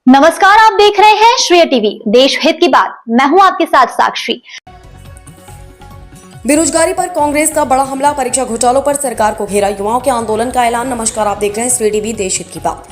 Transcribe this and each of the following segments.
नमस्कार, आप देख रहे हैं श्रेय टीवी, देश हित की बात। मैं हूं आपके साथ साक्षी। बेरोजगारी पर कांग्रेस का बड़ा हमला, परीक्षा घोटालों पर सरकार को घेरा, युवाओं के आंदोलन का ऐलान। नमस्कार, आप देख रहे हैं श्रेय टीवी, देश हित की बात।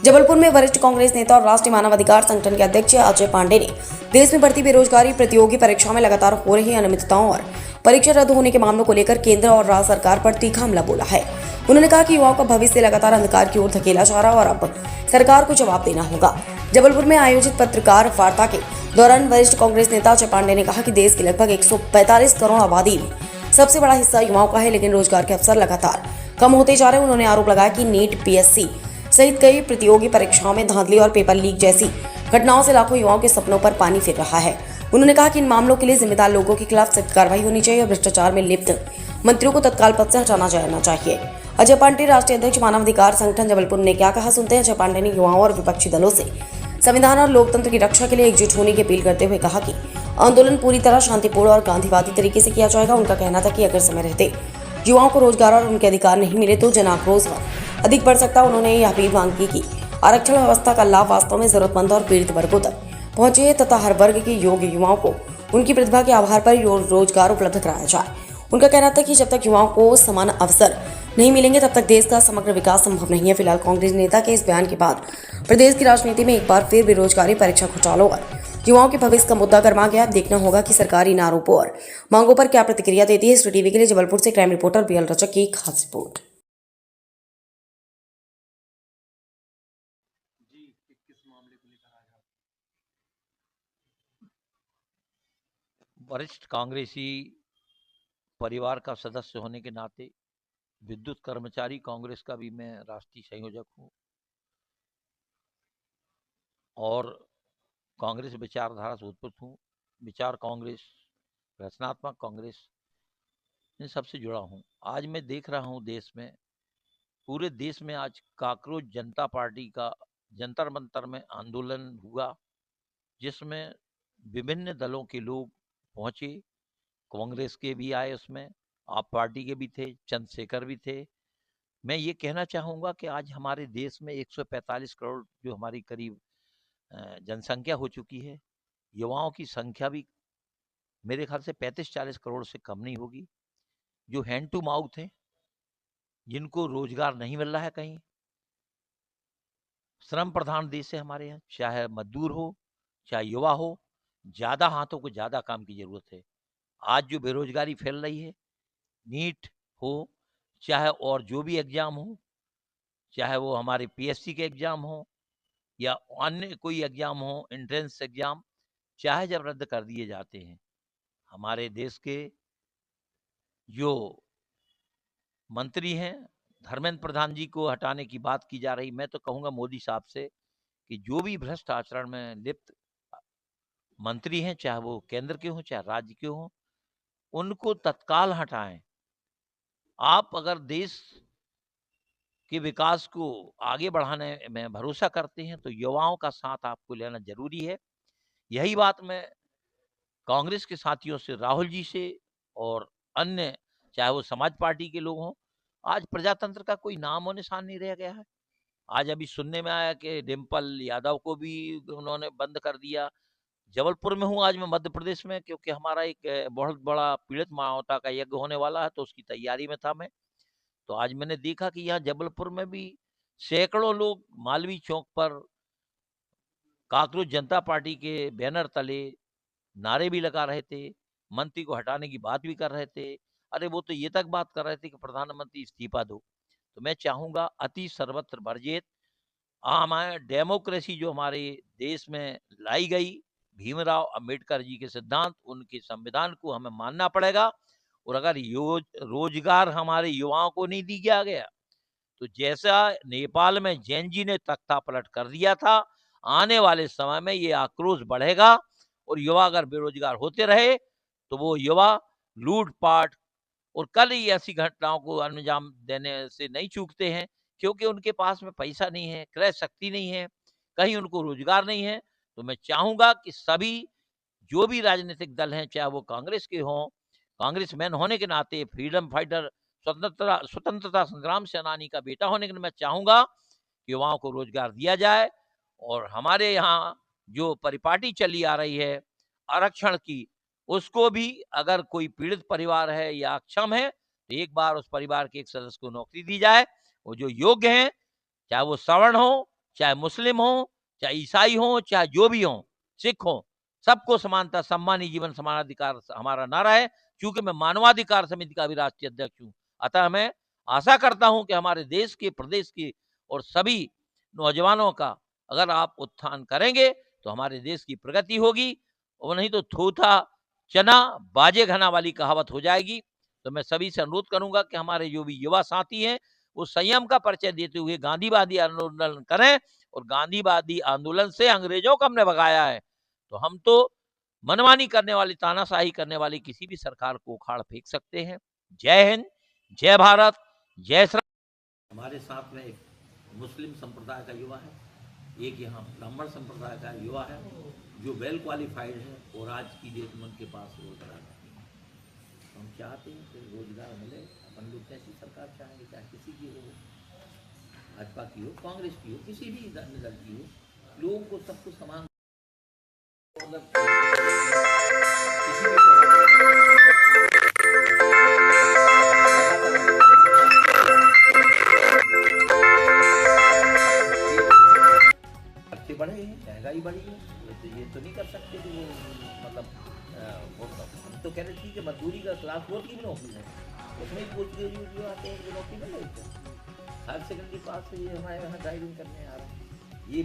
जबलपुर में वरिष्ठ कांग्रेस नेता और राष्ट्रीय मानवाधिकार संगठन के अध्यक्ष अजय पांडे ने देश में बढ़ती बेरोजगारी, प्रतियोगी परीक्षाओं में लगातार हो रही अनियमितताओं और परीक्षा रद्द होने के मामलों को लेकर केंद्र और राज्य सरकार पर तीखा हमला बोला है। उन्होंने कहा कि युवाओं का भविष्य लगातार अंधकार की ओर धकेला जा रहा है और अब सरकार को जवाब देना होगा। जबलपुर में आयोजित पत्रकार वार्ता के दौरान वरिष्ठ कांग्रेस नेता अजय पांडे ने कहा कि देश की लगभग 145 करोड़ आबादी में सबसे बड़ा हिस्सा युवाओं का है, लेकिन रोजगार के अवसर लगातार कम होते जा रहे हैं। उन्होंने आरोप लगाया कि नीट, पीएससी सहित कई प्रतियोगी परीक्षाओं में धांधली और पेपर लीक जैसी घटनाओं से लाखों युवाओं के सपनों पर पानी फिर रहा है। उन्होंने कहा कि इन मामलों के लिए जिम्मेदार लोगों के खिलाफ सख्त कार्रवाई होनी चाहिए और भ्रष्टाचार में लिप्त मंत्रियों को तत्काल पद से हटाना जाना चाहिए। अजय पांडे, राष्ट्रीय अध्यक्ष मानवाधिकार संगठन जबलपुर, ने क्या कहा, सुनते हैं। अजय पांडे ने युवाओं और विपक्षी दलों से संविधान और लोकतंत्र की रक्षा के लिए एकजुट होने की अपील करते हुए कहा कि आंदोलन पूरी तरह शांतिपूर्ण और गांधीवादी तरीके से किया जाएगा। उनका कहना था कि अगर समय रहते युवाओं को रोजगार और उनके अधिकार नहीं मिले तो जन आक्रोश अधिक बढ़ सकता। उन्होंने यह अपील मांग की कि आरक्षण व्यवस्था का लाभ वास्तव में जरूरतमंद और पीड़ित वर्गों तक पहुंचे तथा हर वर्ग के योग्य युवाओं को उनकी प्रतिभा के आधार पर रोजगार उपलब्ध कराया जाए। उनका कहना था कि जब तक युवाओं को समान अवसर नहीं मिलेंगे तब तक देश का समग्र विकास संभव नहीं है। फिलहाल कांग्रेस नेता के इस बयान के बाद प्रदेश की राजनीति में एक बार फिर बेरोजगारी, परीक्षा घोटालों और युवाओं के भविष्य का मुद्दा गर्मा गया। देखना होगा कि सरकार इन आरोपों और मांगों पर क्या प्रतिक्रिया देती है। श्रेय टीवी के लिए जबलपुर से क्राइम रिपोर्टर बीएल रचक की खास रिपोर्ट। वरिष्ठ कांग्रेसी परिवार का सदस्य होने के नाते विद्युत कर्मचारी कांग्रेस का भी मैं राष्ट्रीय संयोजक हूं और कांग्रेस विचारधारा से उत्पन्न हूं। विचार कांग्रेस, रचनात्मक कांग्रेस, इन सबसे जुड़ा हूं। आज मैं देख रहा हूं देश में, पूरे देश में आज काकरोच जनता पार्टी का जंतर मंतर में आंदोलन हुआ, जिसमें विभिन्न दलों के लोग पहुंचे। कांग्रेस के भी आए, उसमें आप पार्टी के भी थे, चंद्रशेखर भी थे। मैं ये कहना चाहूँगा कि आज हमारे देश में 145 करोड़ जो हमारी करीब जनसंख्या हो चुकी है, युवाओं की संख्या भी मेरे ख्याल से 35-40 करोड़ से कम नहीं होगी, जो हैंड टू माउथ हैं, जिनको रोजगार नहीं मिल रहा है कहीं। श्रम प्रधान देश है हमारे यहाँ, चाहे मजदूर हो चाहे युवा हो, ज़्यादा हाथों को ज़्यादा काम की ज़रूरत है। आज जो बेरोजगारी फैल रही है, नीट हो चाहे और जो भी एग्जाम हो, चाहे वो हमारे पीएससी के एग्जाम हो या अन्य कोई एग्जाम हो, एंट्रेंस एग्जाम, चाहे जब रद्द कर दिए जाते हैं। हमारे देश के जो मंत्री हैं, धर्मेंद्र प्रधान जी को हटाने की बात की जा रही। मैं तो कहूँगा मोदी साहब से कि जो भी भ्रष्ट आचरण में लिप्त मंत्री हैं, चाहे वो केंद्र के हों चाहे राज्य के हों, उनको तत्काल हटाएं। आप अगर देश के विकास को आगे बढ़ाने में भरोसा करते हैं तो युवाओं का साथ आपको लेना जरूरी है। यही बात मैं कांग्रेस के साथियों से, राहुल जी से और अन्य चाहे वो समाज पार्टी के लोग हों, आज प्रजातंत्र का कोई नाम और निशान नहीं रह गया है। आज अभी सुनने में आया कि डिम्पल यादव को भी उन्होंने बंद कर दिया। जबलपुर में हूँ आज मैं, मध्य प्रदेश में, क्योंकि हमारा एक बहुत बड़ा पीड़ित मानवता का यज्ञ होने वाला है, तो उसकी तैयारी में था मैं। तो आज मैंने देखा कि यहाँ जबलपुर में भी सैकड़ों लोग मालवीय चौक पर काकरोच जनता पार्टी के बैनर तले नारे भी लगा रहे थे, मंत्री को हटाने की बात भी कर रहे थे। अरे वो तो ये तक बात कर रहे थे कि प्रधानमंत्री इस्तीफा दो। तो मैं चाहूंगा अति सर्वत्र वर्जित हमारे डेमोक्रेसी जो हमारे देश में लाई गई, भीमराव अंबेडकर जी के सिद्धांत, उनके संविधान को हमें मानना पड़ेगा। और अगर रोजगार हमारे युवाओं को नहीं दिया गया तो जैसा नेपाल में जैन जी ने तख्ता पलट कर दिया था, आने वाले समय में ये आक्रोश बढ़ेगा और युवा अगर बेरोजगार होते रहे तो वो युवा लूटपाट और कल ही ऐसी घटनाओं को अंजाम देने से नहीं चूकते हैं, क्योंकि उनके पास में पैसा नहीं है, क्रय शक्ति नहीं है, कहीं उनको रोजगार नहीं है। तो मैं चाहूंगा कि सभी जो भी राजनीतिक दल हैं, चाहे वो कांग्रेस के हों, कांग्रेसमैन होने के नाते, फ्रीडम फाइटर, स्वतंत्रता संग्राम सेनानी का बेटा होने के नाते मैं चाहूंगा कि युवाओं को रोजगार दिया जाए और हमारे यहाँ जो परिपाटी चली आ रही है आरक्षण की, उसको भी अगर कोई पीड़ित परिवार है या अक्षम है तो एक बार उस परिवार के एक सदस्य को नौकरी दी जाए। वो जो योग्य हैं, चाहे वो सवर्ण हो, चाहे मुस्लिम हो, चाहे ईसाई हो, चाहे जो भी हो, सिख हो, सबको समानता, सम्मानी जीवन, समानाधिकार हमारा नारा है। चूंकि मैं मानवाधिकार समिति का भी राष्ट्रीय अध्यक्ष हूँ, अतः मैं आशा करता हूं कि हमारे देश के, प्रदेश के और सभी नौजवानों का अगर आप उत्थान करेंगे तो हमारे देश की प्रगति होगी, और नहीं तो थोथा चना बाजे घना वाली कहावत हो जाएगी। तो मैं सभी से अनुरोध करूंगा कि हमारे जो भी युवा साथी हैं वो संयम का परिचय देते हुए गांधीवादी आंदोलन करें, और गांधीवादी आंदोलन से अंग्रेजों को हमने भगाया है, तो हम तो मनमानी करने वाली, तानाशाही करने वाली किसी भी सरकार को उखाड़ फेंक सकते हैं। जय हिंद, जय भारत, जय श्री। हमारे साथ में एक मुस्लिम संप्रदाय का युवा है, एक यहाँ ब्राह्मण संप्रदाय का युवा है जो वेल क्वालिफाइड है और आज की डेट में उनके पास रोजगार नहीं है। तो हम चाहते हैं कि रोजगार मिले। अपन लोग कैसी सरकार चाहेंगे, चाहे किसी की हो, भाजपा की हो, कांग्रेस की हो, किसी भी दल की हो, लोगों को सब कुछ समान खर्चे बढ़े हैं, महंगाई बढ़ी है, ये तो नहीं कर सकते कि वो मतलब हम तो कह रहे ठीक है, मजदूरी का क्लास 4 की भी नौकरी है, उसमें पोस्ट ग्रेजुएट जो आते हैं वो नौकरी मिल रही है। हायर सेकेंडरी पास से ये हमारे यहाँ ड्राइविंग करने आ रहे हैं। ये